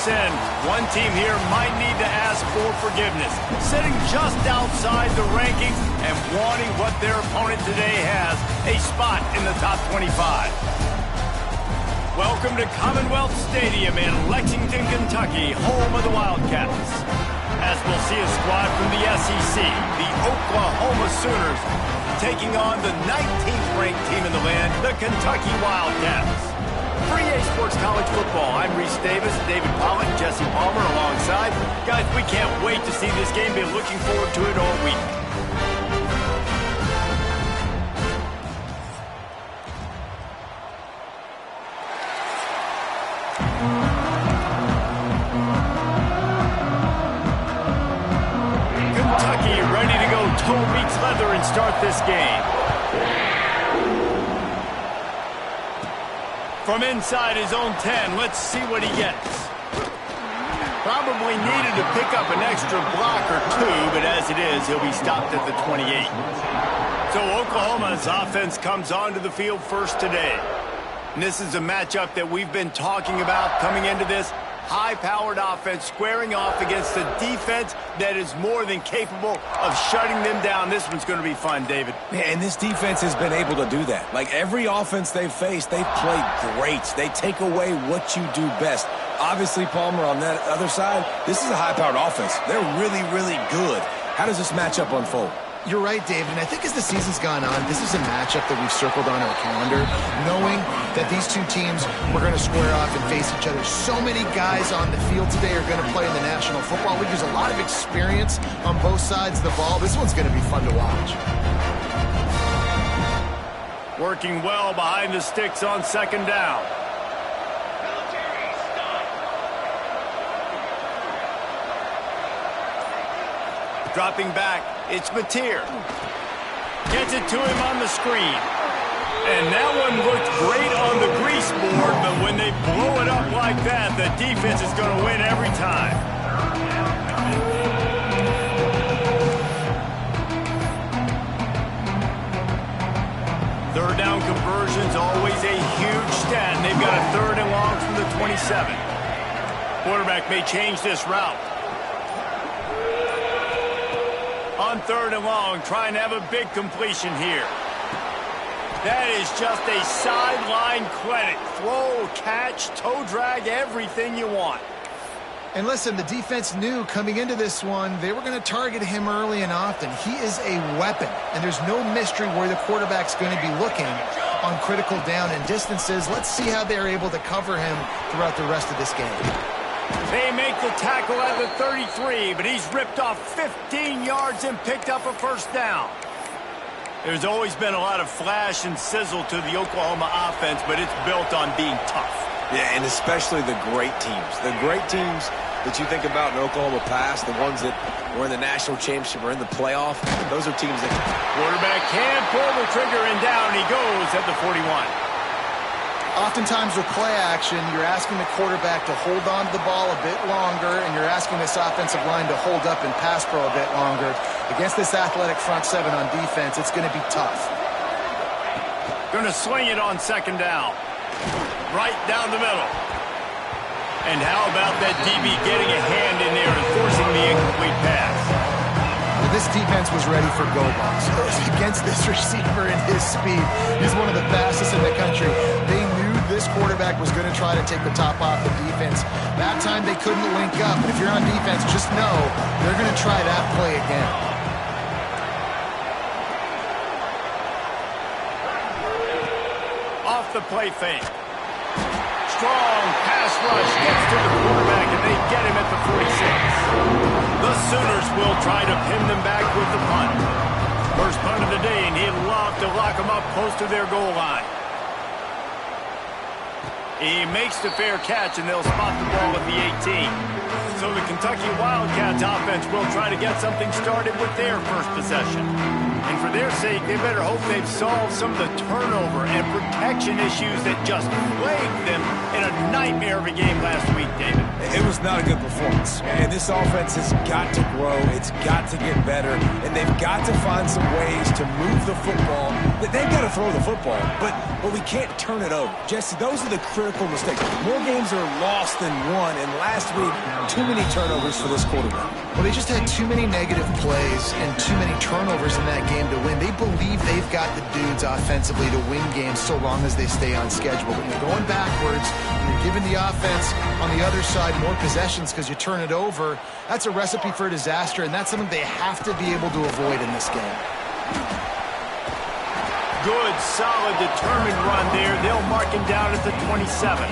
sin. One team here might need to ask for forgiveness, sitting just outside the rankings and wanting what their opponent today has, a spot in the top 25. Welcome to Commonwealth Stadium in Lexington, Kentucky, home of the Wildcats. As we'll see a squad from the SEC, the Oklahoma Sooners, taking on the 19th ranked team in the land, the Kentucky Wildcats. For EA Sports College Football, I'm Reese Davis, David Pollock, Jesse Palmer alongside. Guys, we can't wait to see this game. Been looking forward to it all week. Kentucky ready to go toe meets leather and start this game. From inside his own 10, let's see what he gets. Probably needed to pick up an extra block or two, but as it is, he'll be stopped at the 28. So Oklahoma's offense comes onto the field first today. And this is a matchup that we've been talking about coming into this. High-powered offense squaring off against a defense that is more than capable of shutting them down. This one's going to be fun, David. Yeah, and this defense has been able to do that. Like every offense they've faced, they've played great. They take away what you do best. Obviously, Palmer, on that other side, this is a high-powered offense. They're really, really good. How does this matchup unfold? You're right, David, and I think as the season's gone on, this is a matchup that we've circled on our calendar, knowing that these two teams were going to square off and face each other. So many guys on the field today are going to play in the National Football League. There's a lot of experience on both sides of the ball. This one's going to be fun to watch. Working well behind the sticks on second down. Dropping back, it's Mateer. Gets it to him on the screen. And that one looked great on the grease board, but when they blow it up like that, the defense is going to win every time. Third down conversion's always a huge stat, and they've got a third and long from the 27. Quarterback may change this route. On third and long, trying to have a big completion here. That is just a sideline clinic. Throw, catch, toe drag, everything you want. And listen, the defense knew coming into this one, they were going to target him early and often. He is a weapon, and there's no mystery where the quarterback's going to be looking on critical down and distances. Let's see how they're able to cover him throughout the rest of this game. They make the tackle at the 33, but he's ripped off 15 yards and picked up a first down. There's always been a lot of flash and sizzle to the Oklahoma offense, but it's built on being tough. Yeah, and especially the great teams. The great teams that you think about in Oklahoma past, the ones that were in the national championship or in the playoff, those are teams that... Quarterback can pull the trigger, and down he goes at the 41. Oftentimes with play action, you're asking the quarterback to hold on to the ball a bit longer, and you're asking this offensive line to hold up and pass pro a bit longer. Against this athletic front seven on defense, it's going to be tough. Going to swing it on second down. Right down the middle. And how about that DB getting a hand in there and forcing the incomplete pass? Well, this defense was ready for go balls. Against this receiver and his speed, he's one of the fastest in the country. They knew this quarterback was going to try to take the top off the defense. That time they couldn't link up. And if you're on defense, just know they're going to try that play again. Off the play fake. Strong pass rush gets to the quarterback, and they get him at the 46. The Sooners will try to pin them back with the punt. First punt of the day, and he'd love to lock them up close to their goal line. He makes the fair catch, and they'll spot the ball at the 18. So the Kentucky Wildcats offense will try to get something started with their first possession. And for their sake, they better hope they've solved some of the turnover and protection issues that just plagued them in a nightmare of a game last week, David. It was not a good performance. And this offense has got to grow. It's got to get better. And they've got to find some ways to move the football. They've got to throw the football, but we can't turn it over. Jesse, those are the critical mistakes. More games are lost than won, and last week, too many turnovers for this quarterback. Well, they just had too many negative plays and too many turnovers in that game to win. They believe they've got the dudes offensively to win games so long as they stay on schedule. When you're going backwards, and you're giving the offense on the other side more possessions because you turn it over, that's a recipe for disaster, and that's something they have to be able to avoid in this game. Good, solid, determined run there. They'll mark him down at the 27.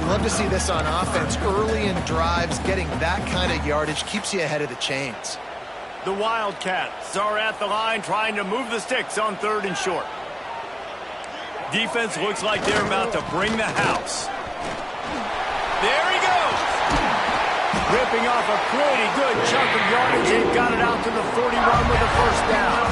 You love to see this on offense. Early in drives, getting that kind of yardage keeps you ahead of the chains. The Wildcats are at the line trying to move the sticks on 3rd and short. Defense looks like they're about to bring the house. There he goes. Ripping off a pretty good chunk of yardage. They've got it out to the 41 with a first down.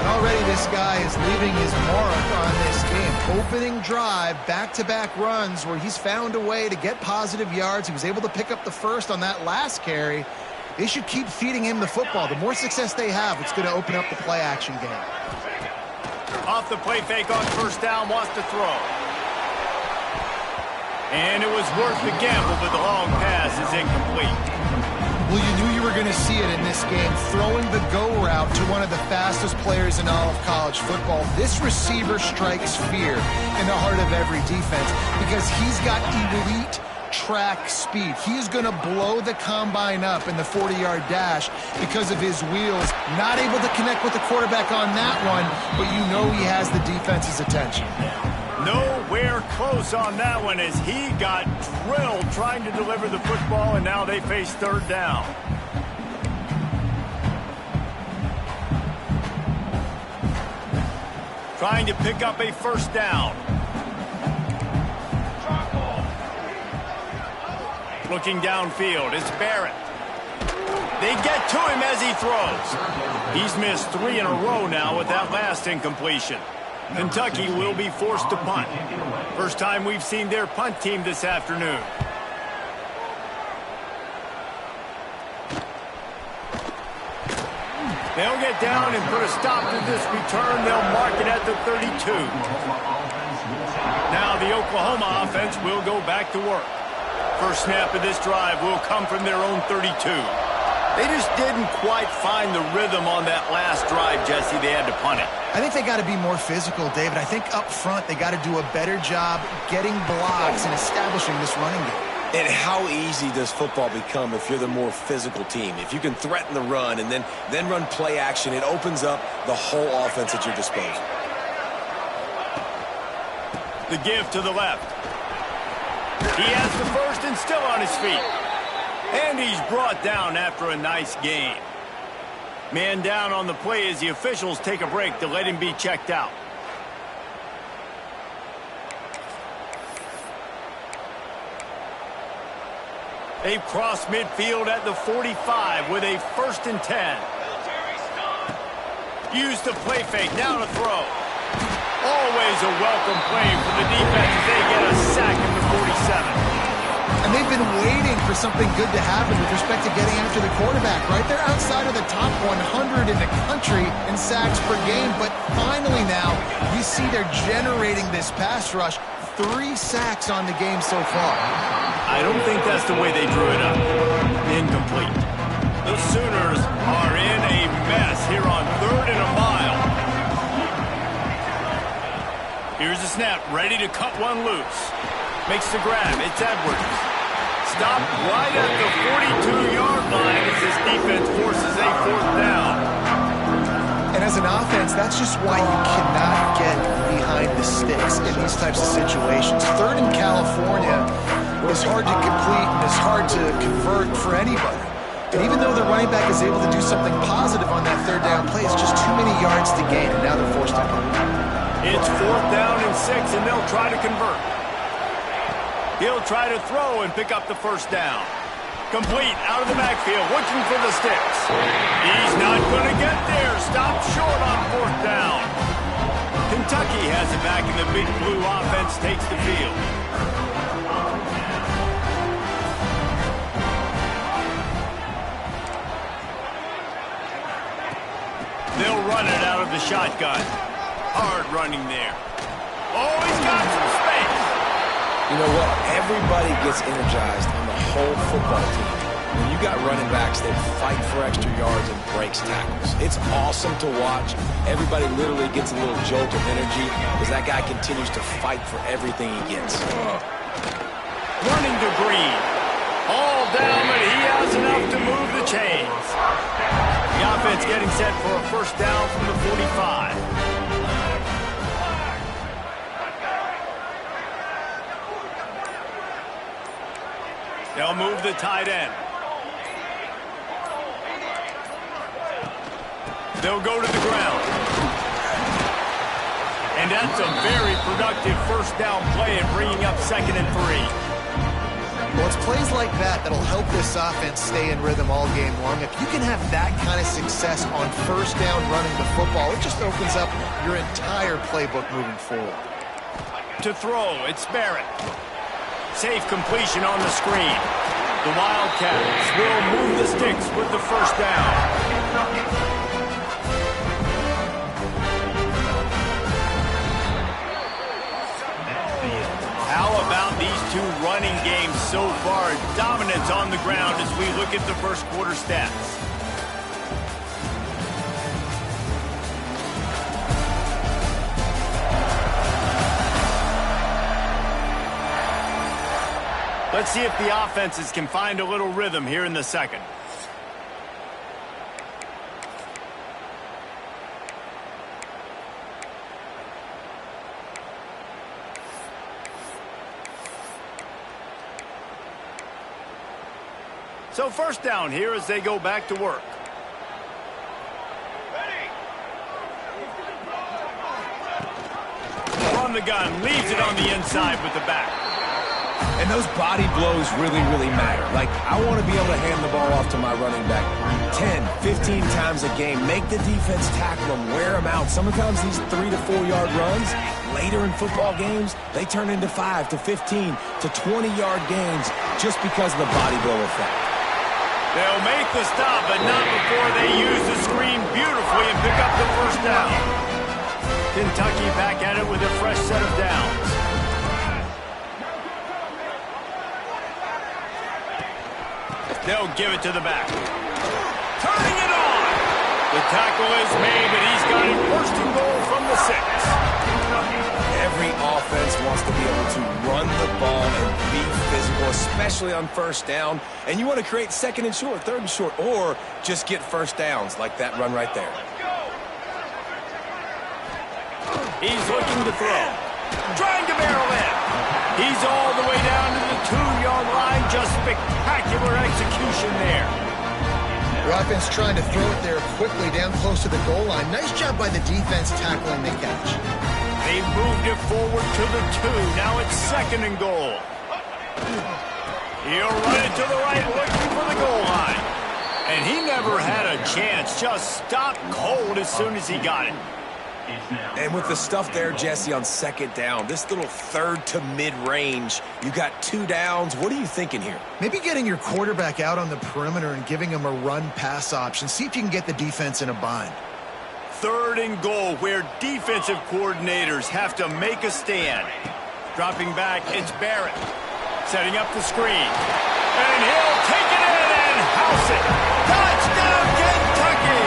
And already this guy is leaving his mark on this game. Opening drive, back-to-back runs where he's found a way to get positive yards. He was able to pick up the first on that last carry. They should keep feeding him the football. The more success they have, it's going to open up the play-action game. Off the play fake on first down, wants to throw. And it was worth the gamble, but the long pass is incomplete. Well, you knew you were going to see it in this game, throwing the go route to one of the fastest players in all of college football. This receiver strikes fear in the heart of every defense because he's got elite track speed. He's going to blow the combine up in the 40-yard dash because of his wheels. Not able to connect with the quarterback on that one, but you know he has the defense's attention. Nowhere close on that one as he got drilled trying to deliver the football, and now they face 3rd down. Trying to pick up a first down. Looking downfield, it's Barrett. They get to him as he throws. He's missed 3 in a row now with that last incompletion. Kentucky will be forced to punt. First time we've seen their punt team this afternoon. They'll get down and put a stop to this return. They'll mark it at the 32. Now the Oklahoma offense will go back to work. First snap of this drive will come from their own 32. They just didn't quite find the rhythm on that last drive, Jesse. They had to punt it. I think they got to be more physical, David. I think up front they got to do a better job getting blocks and establishing this running game. And how easy does football become if you're the more physical team? If you can threaten the run and then run play action, it opens up the whole offense at your disposal. The give to the left. He has the first and still on his feet. And he's brought down after a nice gain. Man down on the play as the officials take a break to let him be checked out. They've crossed midfield at the 45 with a 1st and 10. Use the play fake, now to throw. Always a welcome play for the defense as they get a sack at the 47. And they've been waiting for something good to happen with respect to getting after the quarterback, right? They're outside of the top 100 in the country in sacks per game, but finally now you see they're generating this pass rush. 3 sacks on the game so far. I don't think that's the way they drew it up. Incomplete. The Sooners are in a mess here on 3rd and a mile. Here's the snap, ready to cut one loose. Makes the grab, it's Edwards. Stopped right at the 42-yard line as this defense forces a 4th down. And as an offense, that's just why you cannot get behind the sticks in these types of situations. 3rd in California is hard to complete and is hard to convert for anybody. And even though the running back is able to do something positive on that 3rd down play, it's just too many yards to gain, and now they're forced to punt. It's 4th down and 6, and they'll try to convert. He'll try to throw and pick up the first down. Complete out of the backfield, looking for the sticks. He's not going to get there. Stopped short on 4th down. Kentucky has it back, and the big blue offense takes the field. They'll run it out of the shotgun. Hard running there. Oh, he's got some space. You know what? Everybody gets energized on the whole football team. When you got running backs that fight for extra yards and breaks tackles, it's awesome to watch. Everybody literally gets a little jolt of energy as that guy continues to fight for everything he gets. Running to Green. All down, but he has enough to move the chains. The offense getting set for a 1st down from the 45. They'll move the tight end. They'll go to the ground. And that's a very productive 1st down play and bringing up 2nd and 3. Well, it's plays like that that'll help this offense stay in rhythm all game long. If you can have that kind of success on 1st down running the football, it just opens up your entire playbook moving forward. To throw, it's Barrett. Safe completion on the screen. The Wildcats will move the sticks with the 1st down. How about these two running games so far? Dominance on the ground as we look at the 1st quarter stats. Let's see if the offenses can find a little rhythm here in the 2nd. So 1st down here as they go back to work. From the gun, leaves it on the inside with the back. And those body blows really, really matter. Like, I want to be able to hand the ball off to my running back 10, 15 times a game. Make the defense tackle them, wear them out. Sometimes these 3 to 4 yard runs, later in football games, they turn into 5 to 15 to 20 yard gains just because of the body blow effect. They'll make the stop, but not before they use the screen beautifully and pick up the 1st down. Kentucky back at it with a fresh set of downs. They'll give it to the back. Turning it on. The tackle is made, but he's got it 1st and goal from the 6. Every offense wants to be able to run the ball and be physical, especially on 1st down. And you want to create 2nd and short, 3rd and short, or just get 1st downs like that run right there. He's looking to throw. Trying to barrel in. He's all the way down to the 2-yard line. Just spectacular execution there. The offense trying to throw it there quickly down close to the goal line. Nice job by the defense tackling the catch. They moved it forward to the 2. Now it's 2nd and goal. He'll run it to the right, looking for the goal line. And he never had a chance. Just stopped cold as soon as he got it. And with the stuff there, Jesse, on 2nd down, this little 3rd to mid-range, you got 2 downs. What are you thinking here? Maybe getting your quarterback out on the perimeter and giving him a run-pass option. See if you can get the defense in a bind. 3rd and goal, where defensive coordinators have to make a stand. Dropping back, it's Barrett. Setting up the screen. And he'll take it in and house it. Touchdown, Kentucky!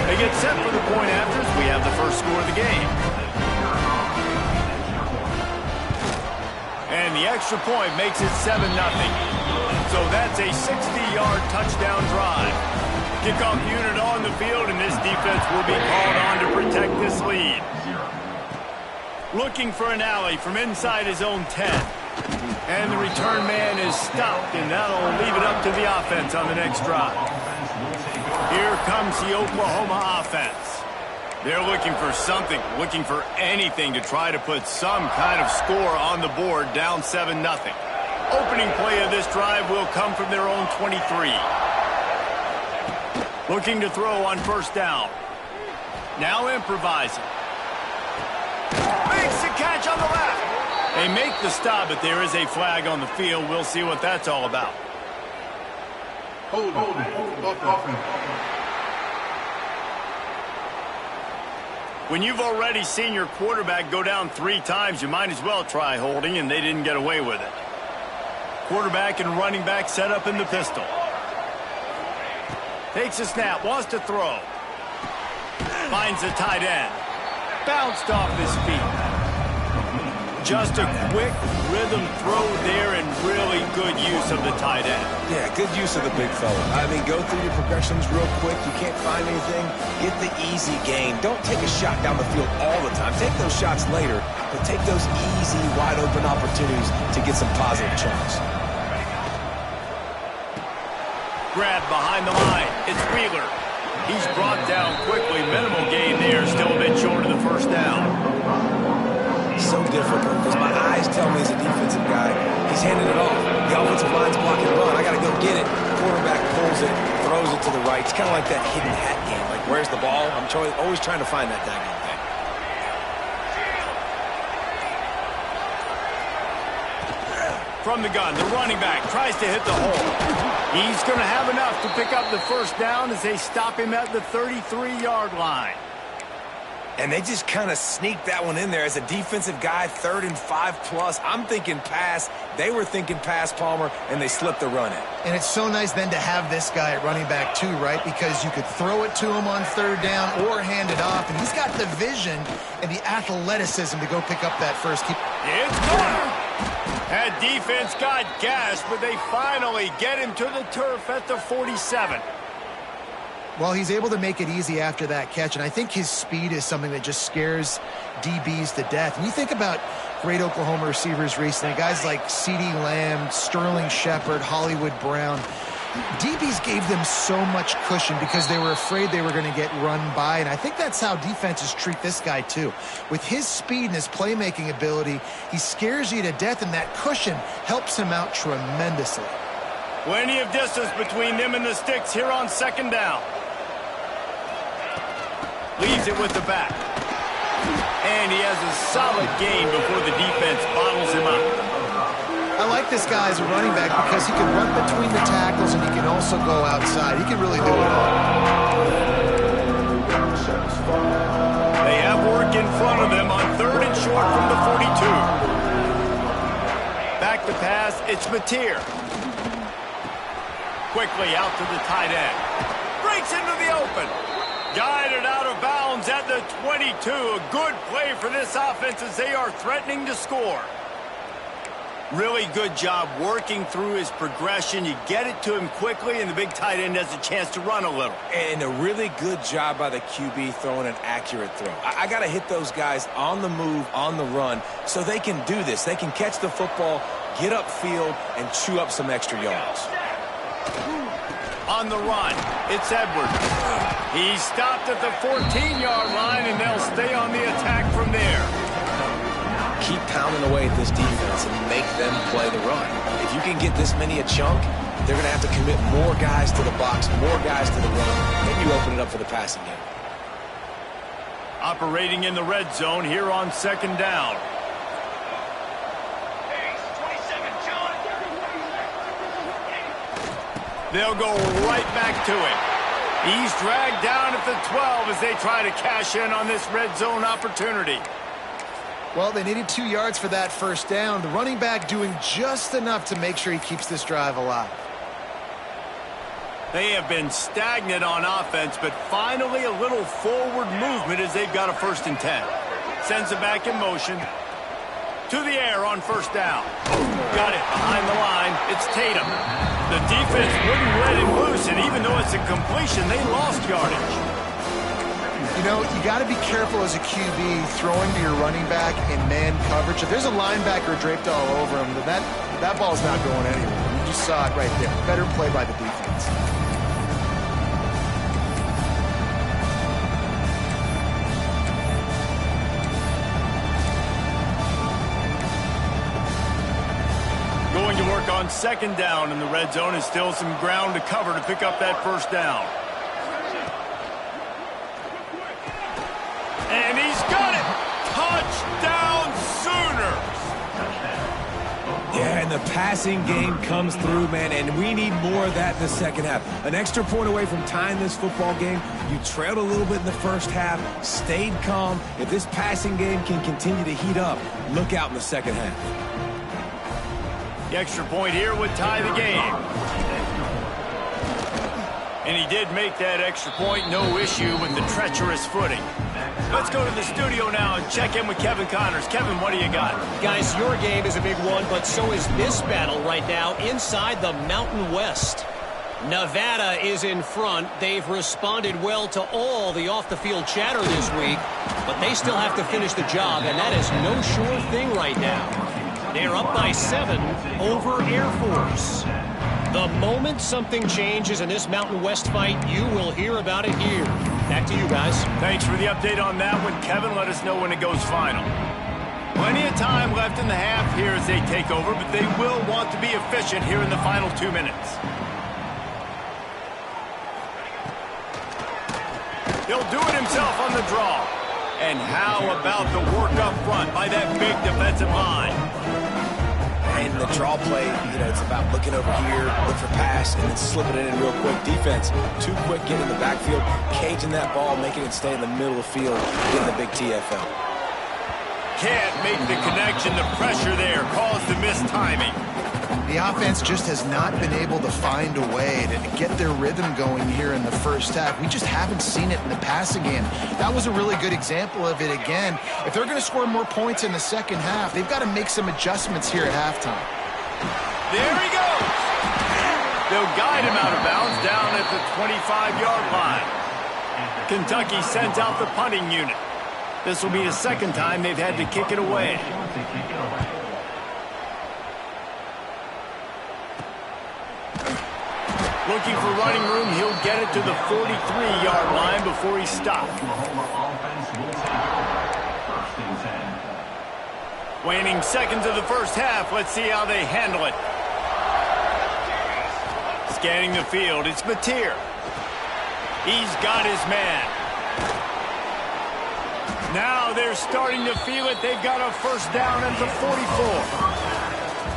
They get set for the point afters. We have the 1st score of the game. And the extra point makes it 7-0. So that's a 60-yard touchdown drive. Kickoff unit on the field, and this defense will be called on to protect this lead. Looking for an alley from inside his own 10. And the return man is stopped, and that'll leave it up to the offense on the next drive. Here comes the Oklahoma offense. They're looking for something, looking for anything to try to put some kind of score on the board, down 7-0. Opening play of this drive will come from their own 23. Looking to throw on first down. Now improvising. Makes the catch on the left. They make the stop, but there is a flag on the field. We'll see what that's all about. Hold it. When you've already seen your quarterback go down 3 times, you might as well try holding, and they didn't get away with it. Quarterback and running back set up in the pistol. Takes a snap, wants to throw. Finds the tight end. Bounced off his feet. Just a quick rhythm throw there and really good use of the tight end. Yeah, good use of the big fella. I mean, go through your progressions real quick. You can't find anything. Get the easy gain. Don't take a shot down the field all the time. Take those shots later, but take those easy, wide-open opportunities to get some positive chunks. Grab behind the line. It's Wheeler. He's brought down quickly. Minimal gain there. Still a bit short of the first down. So difficult because my eyes tell me as a defensive guy, he's handing it off. The offensive line's blocking the run. I got to go get it. Quarterback pulls it, throws it to the right. It's kind of like that hidden hat game. Like, where's the ball? I'm always trying to find that daggone thing. From the gun, the running back tries to hit the hole. He's going to have enough to pick up the first down as they stop him at the 33-yard line. And they just kind of sneaked that one in there. As a defensive guy, 3rd and 5+. I'm thinking pass. They were thinking pass, Palmer, and they slipped the run in. And it's so nice then to have this guy at running back too, right? Because you could throw it to him on 3rd down or hand it off. And he's got the vision and the athleticism to go pick up that first keep. It's gone. That defense got gassed, but they finally get him to the turf at the 47. Well, he's able to make it easy after that catch, and I think his speed is something that just scares DBs to death. And you think about great Oklahoma receivers recently, guys like CeeDee Lamb, Sterling Shepard, Hollywood Brown. DBs gave them so much cushion because they were afraid they were going to get run by, and I think that's how defenses treat this guy too. With his speed and his playmaking ability, he scares you to death, and that cushion helps him out tremendously. Plenty of distance between them and the sticks here on 2nd down. Leaves it with the back. And he has a solid gain before the defense bottles him up. I like this guy as a running back because he can run between the tackles and he can also go outside. He can really do it all. They have work in front of them on 3rd and short from the 42. Back to pass, it's Mateer. Quickly out to the tight end. Breaks into the open. Guided out of bounds at the 22. A good play for this offense as they are threatening to score. Really good job working through his progression. You get it to him quickly, and the big tight end has a chance to run a little. And a really good job by the QB throwing an accurate throw. I got to hit those guys on the move, on the run, so they can do this. They can catch the football, get upfield, and chew up some extra yards. On the run, it's Edwards. He's stopped at the 14-yard line, and they'll stay on the attack from there. Keep pounding away at this defense and make them play the run. If you can get this many a chunk, they're going to have to commit more guys to the box, more guys to the run. Then you open it up for the passing game. Operating in the red zone here on 2nd down. They'll go right back to it. He's dragged down at the 12 as they try to cash in on this red zone opportunity. Well, they needed 2 yards for that first down. The running back doing just enough to make sure he keeps this drive alive. They have been stagnant on offense, but finally a little forward movement as they've got a 1st and 10. Sends it back in motion. To the air on 1st down. Got it behind the line. It's Tatum. The defense wouldn't let him loose, and even though it's a completion, they lost yardage. You know, you got to be careful as a QB throwing to your running back in man coverage. If there's a linebacker draped all over him, that ball's not going anywhere. You just saw it right there. Better play by the defense. On second down in the red zone is still some ground to cover to pick up that first down. And he's got it! Touchdown Sooners! Yeah, and the passing game comes through, man, and we need more of that in the second half. An extra point away from tying this football game. You trailed a little bit in the first half, stayed calm. If this passing game can continue to heat up, look out in the second half. The extra point here would tie the game. And he did make that extra point, no issue with the treacherous footing. Let's go to the studio now and check in with Kevin Connors. Kevin, what do you got? Guys, your game is a big one, but so is this battle right now inside the Mountain West. Nevada is in front. They've responded well to all the off-the-field chatter this week, but they still have to finish the job, and that is no sure thing right now. They're up by 7 over Air Force. The moment something changes in this Mountain West fight, you will hear about it here. Back to you guys. Thanks for the update on that one, Kevin. Let us know when it goes final. Plenty of time left in the half here as they take over, but they will want to be efficient here in the final 2 minutes. He'll do it himself on the draw. And how about the work up front by that big defensive line? And the draw play, it's about looking over here, look for pass, and then slipping it in real quick. Defense, too quick getting in the backfield, caging that ball, making it stay in the middle of the field, getting the big TFL. Can't make the connection. The pressure there caused the missed timing. The offense just has not been able to find a way to get their rhythm going here in the first half. We just haven't seen it in the passing game. That was a really good example of it again. If they're going to score more points in the second half, they've got to make some adjustments here at halftime. There he goes. They'll guide him out of bounds down at the 25-yard line. Kentucky sends out the punting unit. This will be the second time they've had to kick it away. Looking for running room, he'll get it to the 43-yard line before he's stopped. Waning seconds of the first half. Let's see how they handle it. Scanning the field, it's Mateer. He's got his man. Now they're starting to feel it. They've got a first down at the 44.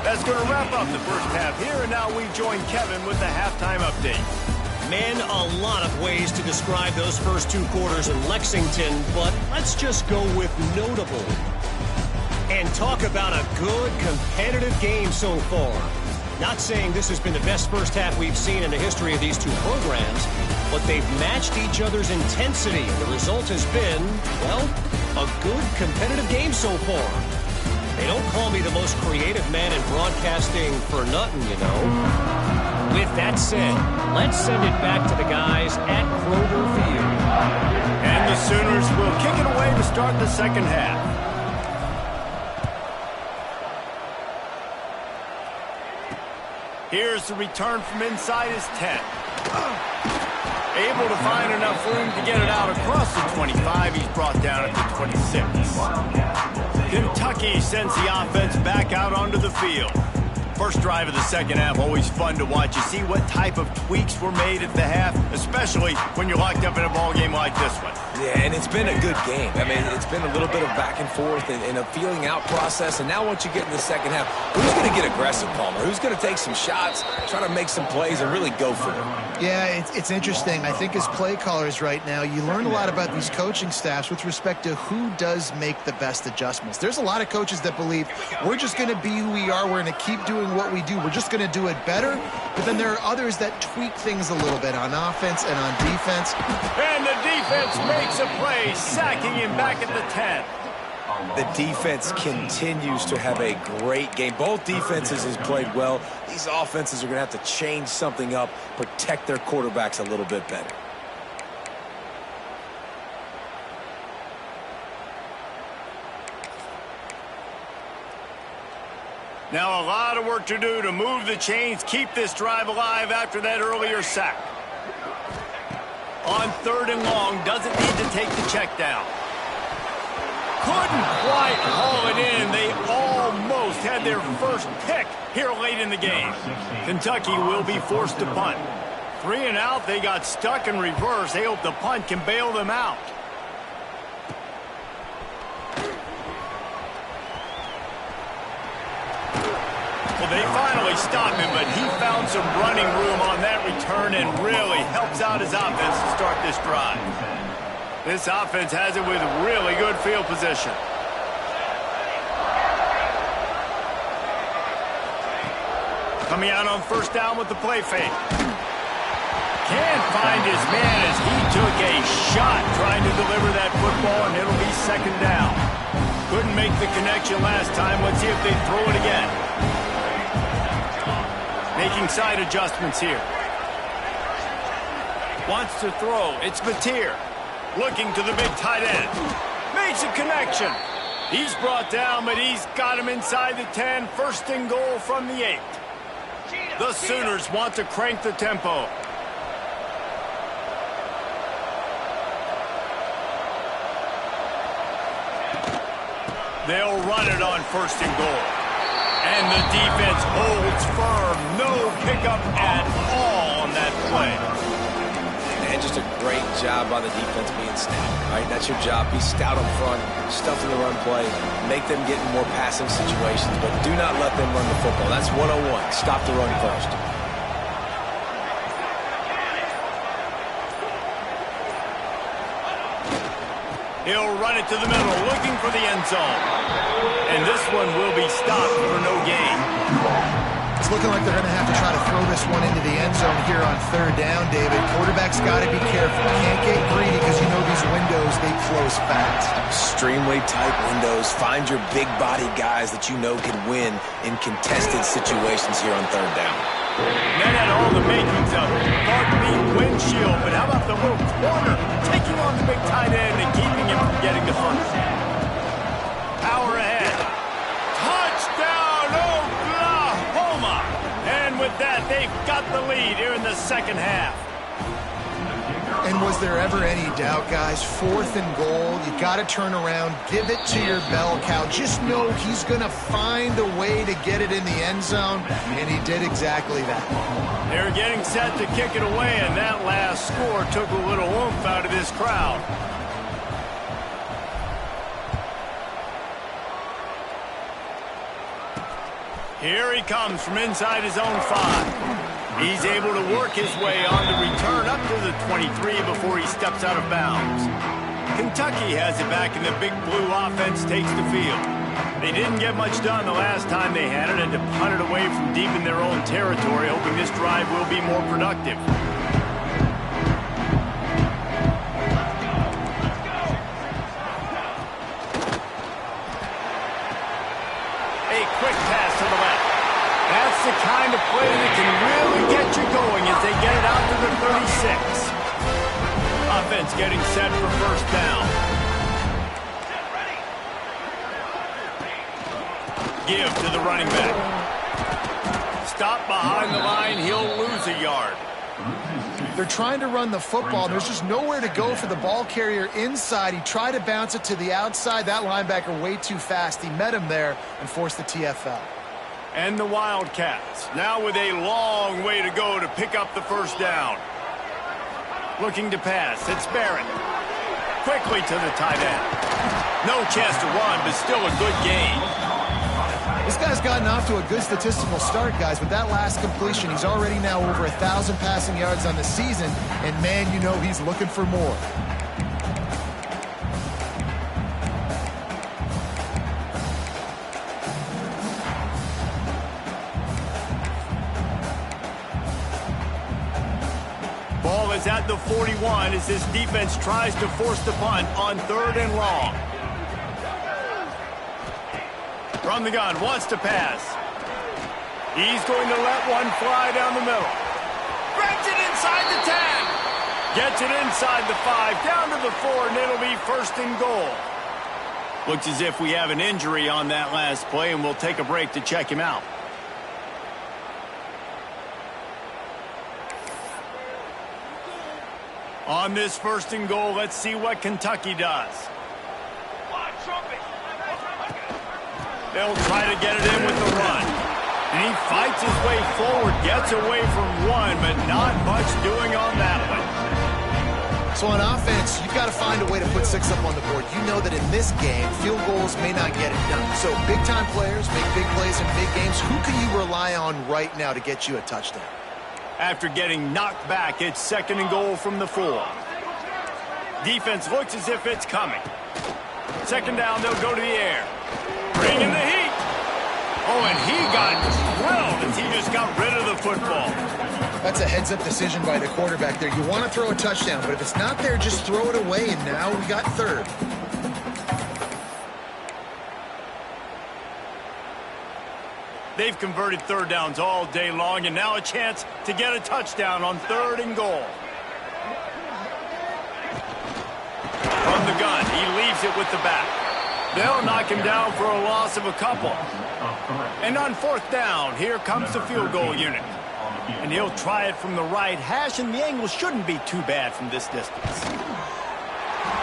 That's going to wrap up the first half here, and now we join Kevin with the halftime update. Man, a lot of ways to describe those first 2 quarters in Lexington, but let's just go with notable. And talk about a good, competitive game so far. Not saying this has been the best first half we've seen in the history of these 2 programs, but they've matched each other's intensity, and the result has been, well, a good, competitive game so far. They don't call me the most creative man in broadcasting for nothing, you know. With that said, let's send it back to the guys at Kroger Field. And the Sooners will kick it away to start the second half. Here's the return from inside his 10. Able to find enough room to get it out across the 25. He's brought down at the 26. Kentucky sends the offense back out onto the field. First drive of the second half, always fun to watch. You see what type of tweaks were made at the half, especially when you're locked up in a ball game like this one. Yeah, and it's been a good game. I mean, it's been a little bit of back and forth and a feeling out process. And now once you get in the second half, who's going to get aggressive, Palmer? Who's going to take some shots, try to make some plays, and really go for it? Yeah, it's interesting. I think as play callers right now, you learn a lot about these coaching staffs with respect to who does make the best adjustments. There's a lot of coaches that believe we're just going to be who we are. We're going to keep doing what we do. We're just going to do it better. But then there are others that tweak things a little bit on offense and on defense. And the defense makes a play, sacking him back at the 10. The defense continues to have a great game. Both defenses has played well. These offenses are going to have to change something up, protect their quarterbacks a little bit better. Now a lot of work to do to move the chains, keep this drive alive after that earlier sack. On 3rd and long, doesn't need to take the check down. Couldn't quite haul it in. They almost just had their first pick here late in the game. Kentucky will be forced to punt. 3 and out, they got stuck in reverse. They hope the punt can bail them out. Well, they finally stopped him, but he found some running room on that return and really helps out his offense to start this drive. This offense has it with really good field position. Coming out on first down with the play fake. Can't find his man as he took a shot trying to deliver that football, and it'll be second down. Couldn't make the connection last time. Let's see if they throw it again. Making side adjustments here. Wants to throw. It's Mateer. Looking to the big tight end. Makes a connection. He's brought down, but he's got him inside the 10. First and goal from the 8. The Sooners want to crank the tempo. They'll run it on first and goal. And the defense holds firm. No pickup at all on that play. And just a great job by the defense being stout, right? That's your job. Be stout up front, stuff in the run play, make them get in more passive situations, but do not let them run the football. That's 101. Stop the run first. He'll run it to the middle, looking for the end zone. And this one will be stopped for no gain. It's looking like they're going to have to try to throw this one into the end zone here on third down, David. Quarterback's got to be careful. Can't get greedy because you know these windows, they close fast. Extremely tight windows. Find your big body guys that you know can win in contested situations here on third down. That had all the makings of it. Bug-beat windshield, but how about the little corner taking on the big tight end and keeping him from getting the first? Power ahead. Touchdown, Oklahoma! And with that, they've got the lead here in the second half. And was there ever any doubt, guys? 4th and goal, you got to turn around, give it to your bell cow. Just know he's going to find a way to get it in the end zone, and he did exactly that. They're getting set to kick it away, and that last score took a little oomph out of this crowd. Here he comes from inside his own 5. He's able to work his way on the return up to the 23 before he steps out of bounds. Kentucky has it back, and the big blue offense takes the field. They didn't get much done the last time they had it, and to punt it away from deep in their own territory, hoping this drive will be more productive. A quick pass to the left. That's the kind of play that can really get you going as they get it out to the 36. Offense getting set for first down. Give to the running back. Stop behind the line. He'll lose a yard. They're trying to run the football. There's just nowhere to go for the ball carrier inside. He tried to bounce it to the outside. That linebacker way too fast. He met him there and forced the TFL. And the Wildcats, now with a long way to go to pick up the first down. Looking to pass, it's Barrett. Quickly to the tight end. No chance to run, but still a good gain. This guy's gotten off to a good statistical start, guys, but that last completion, he's already now over 1,000 passing yards on the season, and man, you know he's looking for more. Ball is at the 41 as this defense tries to force the punt on 3rd and long. From the gun, wants to pass. He's going to let one fly down the middle. Grabs it inside the 10. Gets it inside the 5, down to the 4, and it'll be 1st and goal. Looks as if we have an injury on that last play, and we'll take a break to check him out. On this 1st and goal, let's see what Kentucky does. They'll try to get it in with the run. And he fights his way forward, gets away from one, but not much doing on that one. So on offense, you've got to find a way to put 6 up on the board. You know that in this game, field goals may not get it done. So big-time players make big plays in big games. Who can you rely on right now to get you a touchdown? After getting knocked back, it's 2nd and goal from the 4. Defense looks as if it's coming. 2nd down, they'll go to the air. Bring in the heat. Oh, and he got drilled as he just got rid of the football. That's a heads-up decision by the quarterback there. You want to throw a touchdown, but if it's not there, just throw it away, and now we got 3rd. They've converted 3rd downs all day long, and now a chance to get a touchdown on 3rd and goal. From the gun, he leaves it with the back. They'll knock him down for a loss of a couple. And on 4th down, here comes the field goal unit. And he'll try it from the right hash, and the angle shouldn't be too bad from this distance.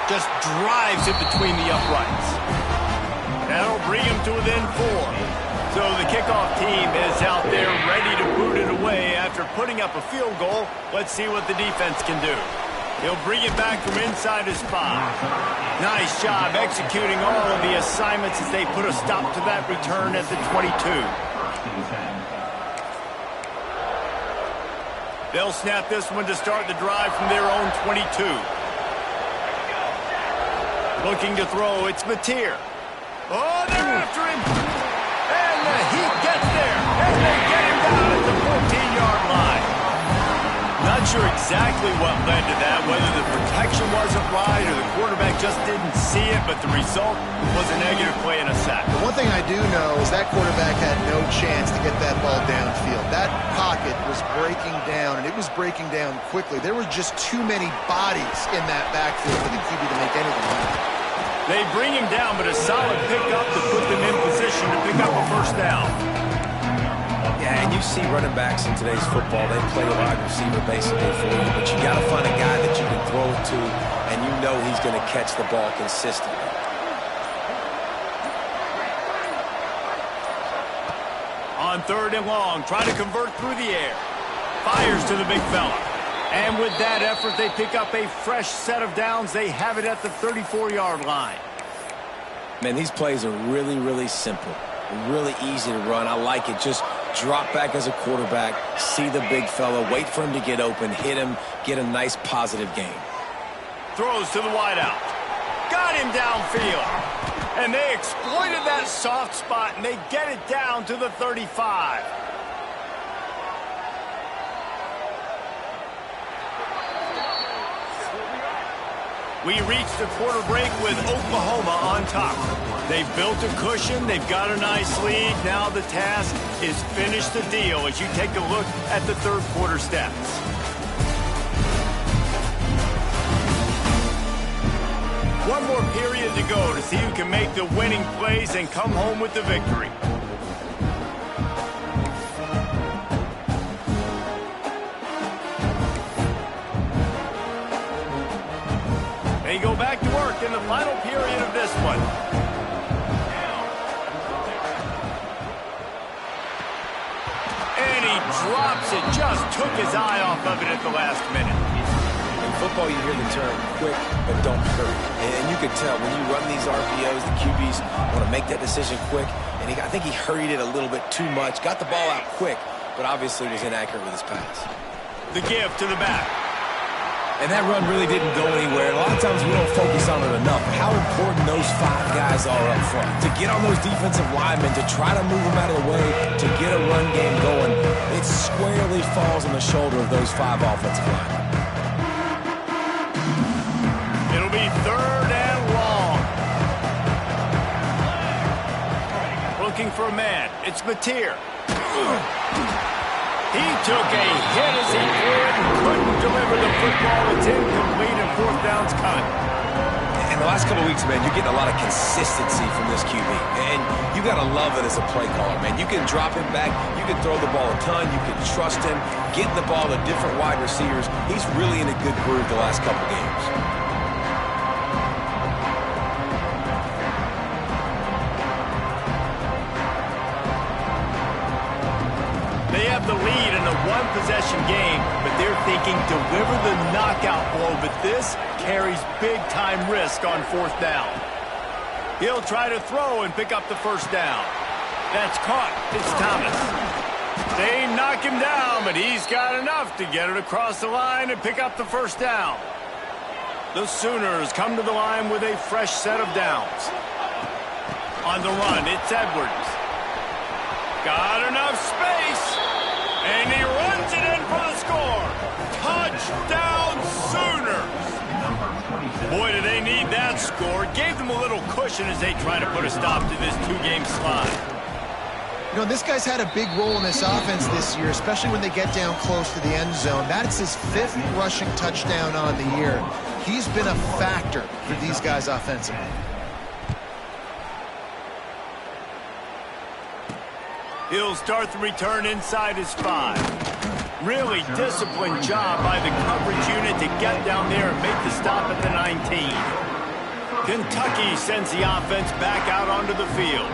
Just drives it between the uprights. That'll bring him to within 4. So the kickoff team is out there ready to boot it away after putting up a field goal. Let's see what the defense can do. He'll bring it back from inside his 5. Nice job executing all of the assignments as they put a stop to that return at the 22. They'll snap this one to start the drive from their own 22. Looking to throw, it's Mateer. Oh, they're after him. And the Heat gets there. And they get him down at the 14-yard line. Not sure exactly what led to that, whether the protection wasn't right or the quarterback just didn't see it, but the result was a negative play and a sack. The one thing I do know is that quarterback had no chance to get that ball downfield. That pocket was breaking down, and it was breaking down quickly. There were just too many bodies in that backfield for the QB to make anything happen. They bring him down, but a solid pickup to put them in position to pick up a 1st down. Yeah, and you see running backs in today's football, they play wide receiver basically for you, but you got to find a guy that you can throw it to, and you know he's going to catch the ball consistently. On 3rd and long, try to convert through the air. Fires to the big fella. And with that effort, they pick up a fresh set of downs. They have it at the 34-yard line. Man, these plays are really, really simple. Really easy to run. I like it. Just drop back as a quarterback, see the big fella, wait for him to get open, hit him, get a nice positive gain. Throws to the wideout. Got him downfield. And they exploited that soft spot, and they get it down to the 35. We reached the quarter break with Oklahoma on top. They've built a cushion. They've got a nice lead. Now the task is finish the deal as you take a look at the 3rd quarter stats. One more period to go to see who can make the winning plays and come home with the victory. They go back to work in the final period of this one. And he drops it, just took his eye off of it at the last minute. In football, you hear the term quick, but don't hurry. And you can tell when you run these RPOs, the QBs want to make that decision quick. And I think he hurried it a little bit too much, got the ball out quick, but obviously was inaccurate with his pass. The give to the back. And that run really didn't go anywhere. A lot of times we don't focus on it enough. How important those 5 guys are up front. To get on those defensive linemen, to try to move them out of the way, to get a run game going, it squarely falls on the shoulder of those 5 offensive linemen. It'll be 3rd and long. Looking for a man. It's Mateer. He took a hit as he threw it and couldn't deliver the football. It's incomplete and 4th down's cut. In the last couple of weeks, man, you're getting a lot of consistency from this QB. And you got to love it as a play caller, man. You can drop him back. You can throw the ball a ton. You can trust him. Getting the ball to different wide receivers. He's really in a good groove the last couple games. possession game, but they're thinking deliver the knockout blow, but this carries big-time risk on 4th down. He'll try to throw and pick up the 1st down. That's caught. It's Thomas. They knock him down, but he's got enough to get it across the line and pick up the 1st down. The Sooners come to the line with a fresh set of downs. On the run, it's Edwards. Got enough space, and he runs it in for the score. Touchdown, Sooners. Boy, do they need that score. Gave them a little cushion as they try to put a stop to this 2-game slide. You know, this guy's had a big role in this offense this year, especially when they get down close to the end zone. That's his 5th rushing touchdown on the year. He's been a factor for these guys offensively. He'll start the return inside his 5. Really disciplined job by the coverage unit to get down there and make the stop at the 19. Kentucky sends the offense back out onto the field.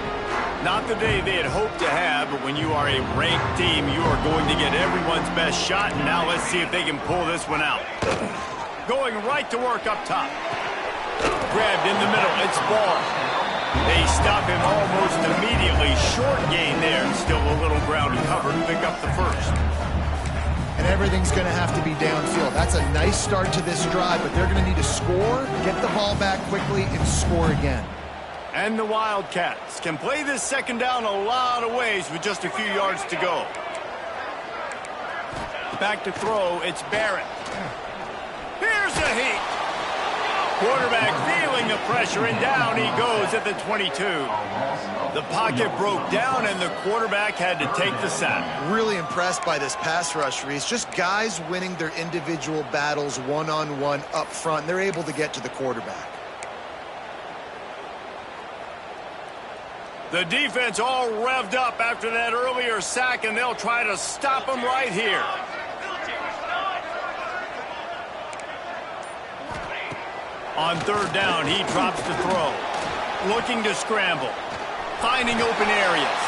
Not the day they had hoped to have, but when you are a ranked team, you are going to get everyone's best shot, and now let's see if they can pull this one out. Going right to work up top. Grabbed in the middle, it's Ball. They stop him almost immediately. Short gain there, still a little ground to cover to pick up the 1st. And everything's going to have to be downfield. That's a nice start to this drive, but they're going to need to score, get the ball back quickly, and score again. And the Wildcats can play this 2nd down a lot of ways with just a few yards to go. Back to throw, it's Barrett. Here's a heat. Quarterback feeling the pressure, and down he goes at the 22. The pocket broke down, and the quarterback had to take the sack. Really impressed by this pass rush, Reese. Just guys winning their individual battles one-on-one up front. They're able to get to the quarterback. The defense all revved up after that earlier sack, and they'll try to stop him right here. On 3rd down, he drops to throw. Looking to scramble. Finding open areas.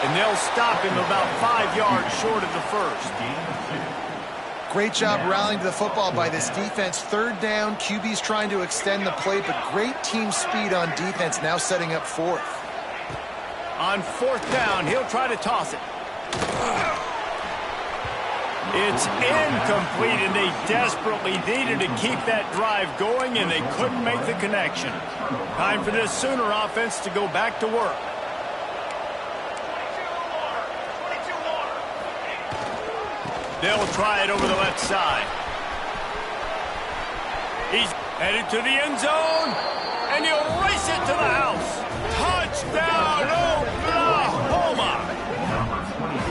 And they'll stop him about 5 yards short of the 1st. Great job rallying to the football by this defense. 3rd down, QB's trying to extend the play, but great team speed on defense, now setting up 4th. On 4th down, he'll try to toss it. It's incomplete, and they desperately needed to keep that drive going, and they couldn't make the connection. Time for this Sooner offense to go back to work. They'll try it over the left side. He's headed to the end zone, and he'll race it to the house. Touchdown, Oklahoma!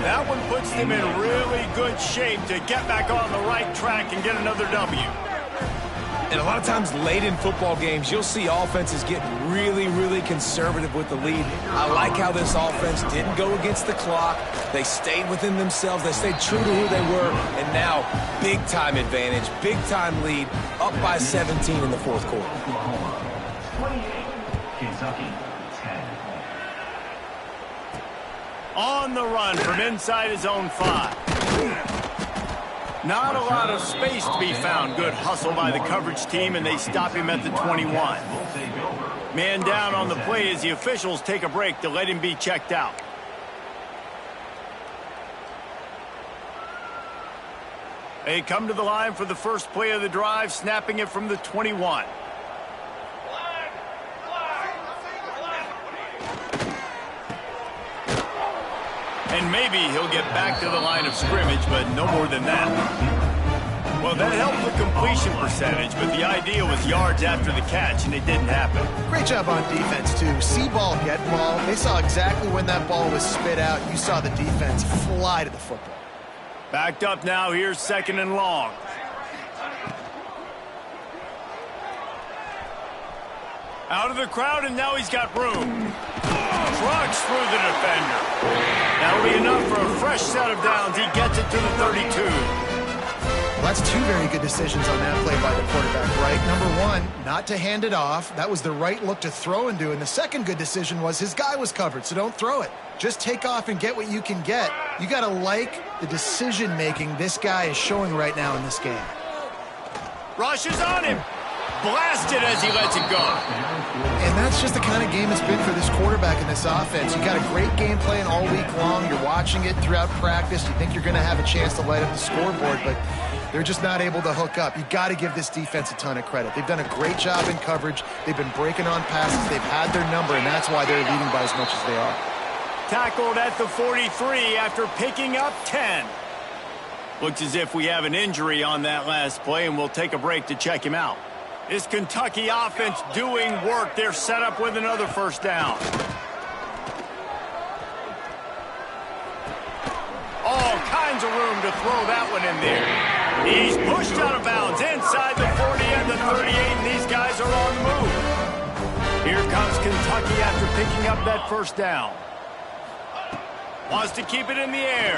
That one puts them in really good shape to get back on the right track and get another W. And a lot of times late in football games, you'll see offenses get really, really conservative with the lead. I like how this offense didn't go against the clock. They stayed within themselves. They stayed true to who they were. And now, big-time advantage, big-time lead, up by 17 in the 4th quarter. 28, Kentucky, 10. On the run from inside his own 5. Not a lot of space to be found. Good hustle by the coverage team, and they stop him at the 21. Man down on the play as the officials take a break to let him be checked out. They come to the line for the first play of the drive, snapping it from the 21. And maybe he'll get back to the line of scrimmage, but no more than that. Well, that helped the completion percentage, but the idea was yards after the catch, and it didn't happen. Great job on defense, too. See ball, get ball. They saw exactly when that ball was spit out. You saw the defense fly to the football. Backed up now. Here's 2nd and long. Out of the crowd, and now he's got room. Trucks through the defender. That'll be enough for a fresh set of downs. He gets it to the 32. That's two very good decisions on that play by the quarterback, right? Number one, not to hand it off. That was the right look to throw into. And the second good decision was his guy was covered, so don't throw it. Just take off and get what you can get. You got to like the decision-making this guy is showing right now in this game. Rushes on him. Blasted as he lets it go. And that's just the kind of game it's been for this quarterback in this offense. You got a great game plan all week long. You're watching it throughout practice. You think you're going to have a chance to light up the scoreboard, but they're just not able to hook up. You got to give this defense a ton of credit. They've done a great job in coverage. They've been breaking on passes. They've had their number, and that's why they're leading by as much as they are. Tackled at the 43 after picking up 10. Looks as if we have an injury on that last play, and we'll take a break to check him out. This Kentucky offense doing work. They're set up with another first down. All kinds of room to throw that one in there. He's pushed out of bounds inside the 40 and the 38, and these guys are on the move. Here comes Kentucky after picking up that first down. Wants to keep it in the air.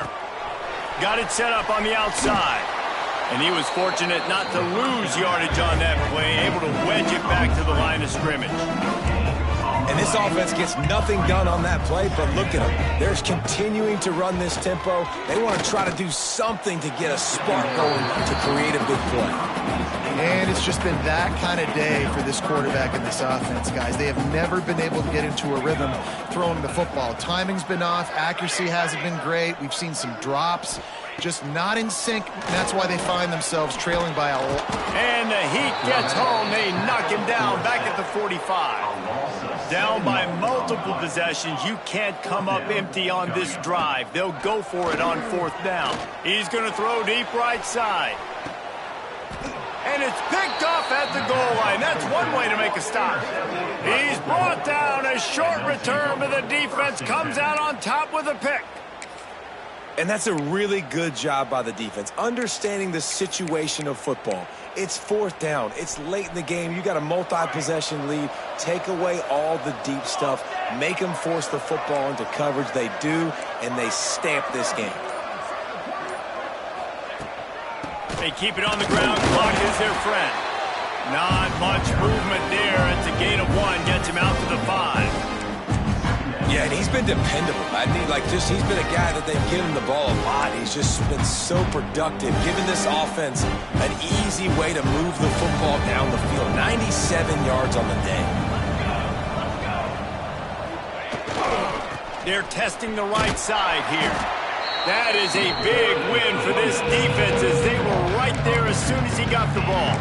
Got it set up on the outside. And he was fortunate not to lose yardage on that play, able to wedge it back to the line of scrimmage. And this offense gets nothing done on that play, but look at them. They're continuing to run this tempo. They want to try to do something to get a spark going to create a big play. And it's just been that kind of day for this quarterback and this offense, guys. They have never been able to get into a rhythm throwing the football. Timing's been off. Accuracy hasn't been great. We've seen some drops. Just not in sync. And that's why they find themselves trailing by a lot. And the heat gets home. They knock him down back at the 45. Down by multiple possessions. You can't come up empty on this drive. They'll go for it on fourth down. He's going to throw deep right side. And it's picked off at the goal line. That's one way to make a stop. He's brought down. A short return, but the defense comes out on top with a pick. And that's a really good job by the defense, understanding the situation of football. It's fourth down. It's late in the game. You got a multi-possession lead. Take away all the deep stuff. Make them force the football into coverage. They do, and they stamp this game. They keep it on the ground. Clock is their friend. Not much movement there. It's a gain of 1. Gets him out to the 5. Yeah, and he's been dependable. He's been a guy that they've given the ball a lot. He's just been so productive, giving this offense an easy way to move the football down the field. 97 yards on the day. They're testing the right side here. That is a big win for this defense as they were right there as soon as he got the ball.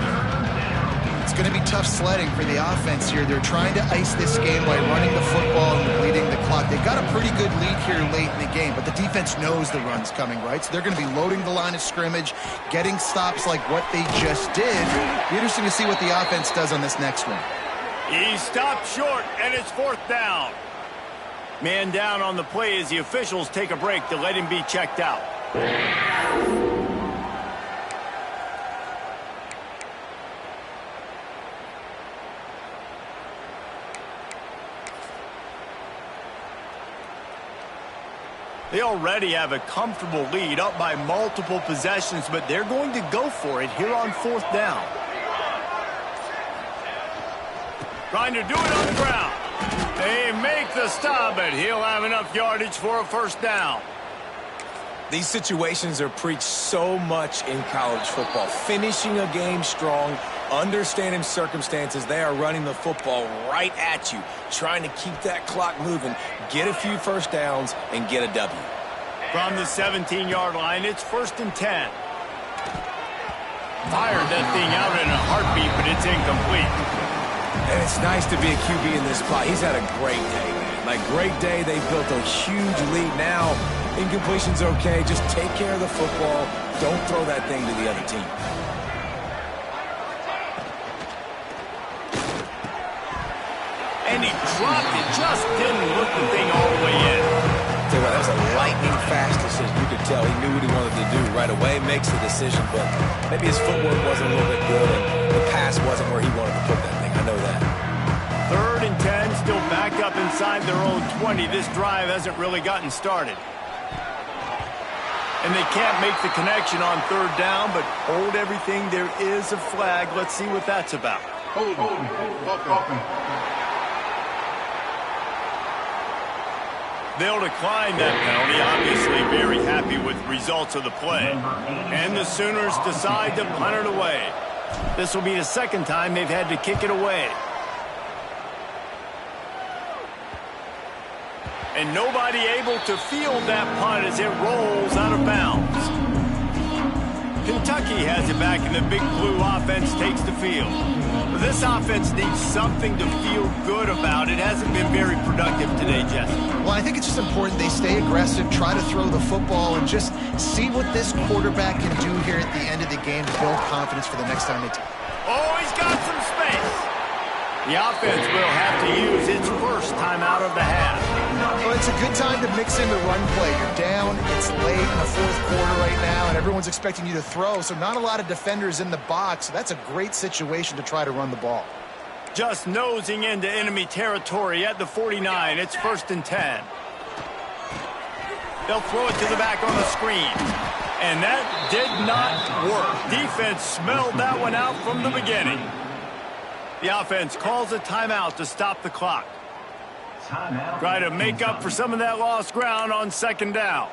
It's going to be tough sledding for the offense here. They're trying to ice this game by running the football and bleeding the clock. They've got a pretty good lead here late in the game, but the defense knows the run's coming, right? So they're going to be loading the line of scrimmage, getting stops like what they just did. It'll be interesting to see what the offense does on this next one. He stopped short, and it's fourth down. Man down on the play as the officials take a break to let him be checked out. They already have a comfortable lead, up by multiple possessions, but they're going to go for it here on fourth down. Trying to do it on the ground. They make the stop, but he'll have enough yardage for a first down. These situations are preached so much in college football. Finishing a game strong, understanding circumstances. They are running the football right at you, trying to keep that clock moving, get a few first downs, and get a W. From the 17-yard line, it's first and 10. Fired that thing out in a heartbeat, but it's incomplete. And it's nice to be a QB in this spot. He's had a great day, man. Great day. They built a huge lead. Now, incompletion's okay. Just take care of the football. Don't throw that thing to the other team. And he dropped it. Just didn't look the thing all the way in. Tell you what, that was a lightning fast decision. You could tell he knew what he wanted to do right away. Makes the decision, but maybe his footwork wasn't a little bit good, and the pass wasn't where he wanted to put that thing. I know that. Third and 10, still back up inside their own 20. This drive hasn't really gotten started. And they can't make the connection on third down, but hold everything. There is a flag. Let's see what that's about. Hold. Offense. They'll decline that penalty, obviously very happy with results of the play. And the Sooners decide to punt it away. This will be the second time they've had to kick it away. And nobody able to field that punt as it rolls out of bounds. Kentucky has it back, and the Big Blue offense takes the field. This offense needs something to feel good about. It hasn't been very productive today, Jesse. Well, I think it's just important they stay aggressive, try to throw the football, and just see what this quarterback can do here at the end of the game to build confidence for the next time they take. Oh, he's got some space. The offense will have to use its first time out of the half. Well, it's a good time to mix in the run play. You're down, it's late in the fourth quarter right now, and everyone's expecting you to throw, so not a lot of defenders in the box. So that's a great situation to try to run the ball. Just nosing into enemy territory at the 49. It's 1st and 10. They'll throw it to the back on the screen. And that did not work. Defense smelled that one out from the beginning. The offense calls a timeout to stop the clock. Try to make up for some of that lost ground on second down.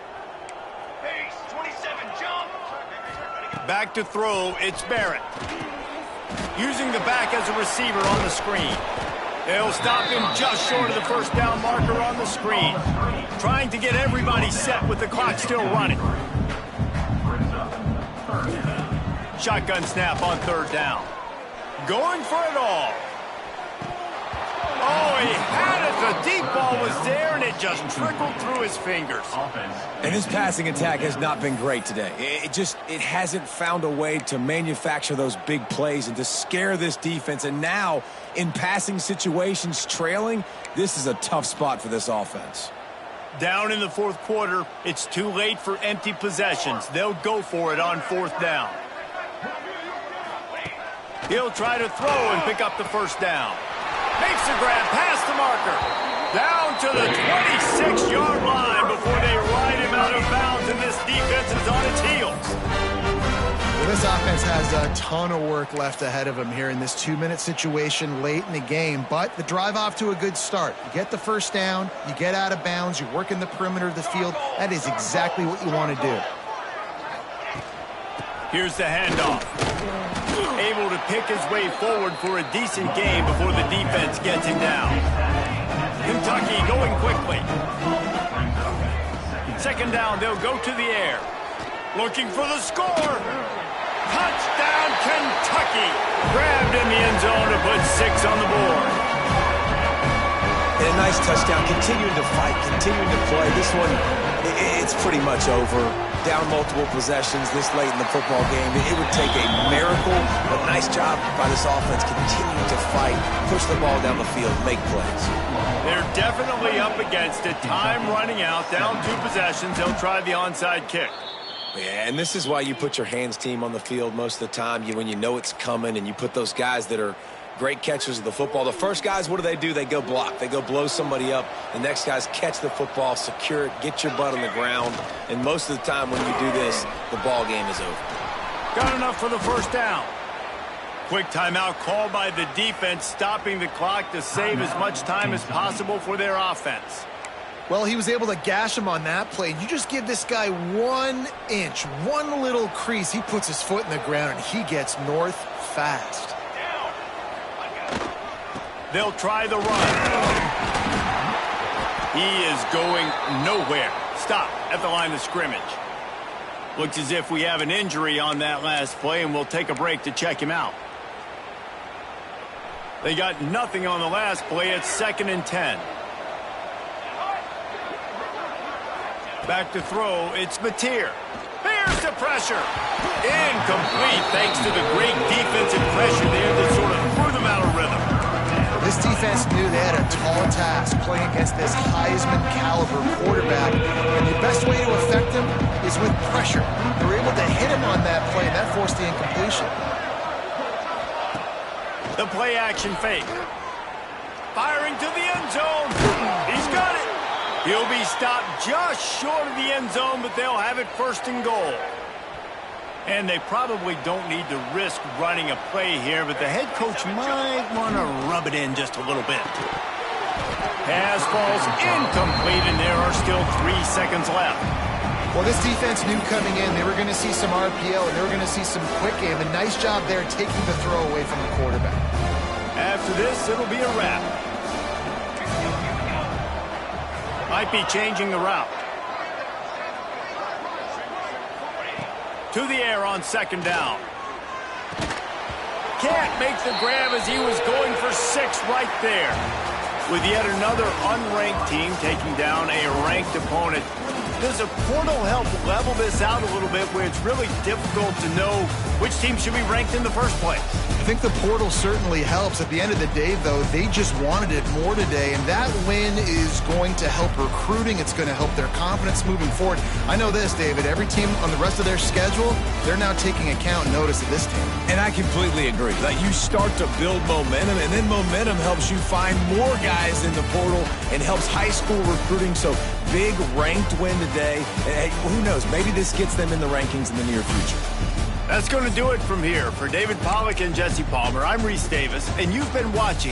Back to throw, it's Barrett. Using the back as a receiver on the screen. They'll stop him just short of the first down marker on the screen. Trying to get everybody set with the clock still running. Shotgun snap on third down. Going for it all. Oh, he had it. The deep ball was there, and it just trickled through his fingers. And his passing attack has not been great today. It hasn't found a way to manufacture those big plays and to scare this defense. And now, in passing situations, trailing, this is a tough spot for this offense. Down in the fourth quarter, it's too late for empty possessions. They'll go for it on fourth down. He'll try to throw and pick up the first down. Makes the grab past the marker. Down to the 26-yard line before they ride him out of bounds, and this defense is on its heels. Well, this offense has a ton of work left ahead of them here in this 2-minute situation late in the game, but the drive off to a good start. You get the first down, you get out of bounds, you work in the perimeter of the field. That is exactly what you want to do. Here's the handoff. Able to pick his way forward for a decent game before the defense gets him down. Kentucky going quickly. Second down, they'll go to the air. Looking for the score. Touchdown, Kentucky. Grabbed in the end zone to put 6 on the board. And a nice touchdown. Continuing to fight, continuing to play. This one, it's pretty much over. Down multiple possessions this late in the football game. It would take a miracle, but nice job by this offense continuing to fight, push the ball down the field, make plays. They're definitely up against it. Time running out, down 2 possessions. They'll try the onside kick. Yeah, and this is why you put your hands team on the field most of the time. When you know it's coming, and you put those guys that are great catchers of the football. The first guys, what do? They go block. They go blow somebody up. The next guys catch the football, secure it, get your butt on the ground. And most of the time when you do this, the ball game is over. Got enough for the first down. Quick timeout called by the defense, stopping the clock to save as much time as possible for their offense. Well, he was able to gash him on that play. You just give this guy 1 inch, one little crease. He puts his foot in the ground, and he gets north fast. They'll try the run. He is going nowhere. Stop at the line of scrimmage. Looks as if we have an injury on that last play, and we'll take a break to check him out. They got nothing on the last play. It's 2nd and 10. Back to throw. It's Mateer. There's the pressure. Incomplete thanks to the great defensive pressure there that sort of threw them out of rhythm. This defense knew they had a tall task playing against this Heisman-caliber quarterback, and the best way to affect him is with pressure. They were able to hit him on that play, and that forced the incompletion. The play-action fake. Firing to the end zone. He's got it. He'll be stopped just short of the end zone, but they'll have it first and goal. And they probably don't need to risk running a play here, but the head coach might want to rub it in just a little bit. Pass falls incomplete, and there are still 3 seconds left. Well, this defense knew coming in they were going to see some RPO and they were going to see some quick game. A nice job there taking the throw away from the quarterback. After this, it'll be a wrap. Might be changing the route. To the air on second down. Can't make the grab as he was going for 6 right there. With yet another unranked team taking down a ranked opponent. Does a portal help level this out a little bit where it's really difficult to know which team should be ranked in the first place? I think the portal certainly helps. At the end of the day, though, they just wanted it more today, and that win is going to help recruiting. It's going to help their confidence moving forward. I know this, David. Every team on the rest of their schedule, they're now taking account and notice of this team. And I completely agree. Like, you start to build momentum, and then momentum helps you find more guys in the portal and helps high school recruiting. So big ranked win today. And, hey, who knows? Maybe this gets them in the rankings in the near future. That's going to do it from here. For David Pollack and Jesse Palmer, I'm Reese Davis, and you've been watching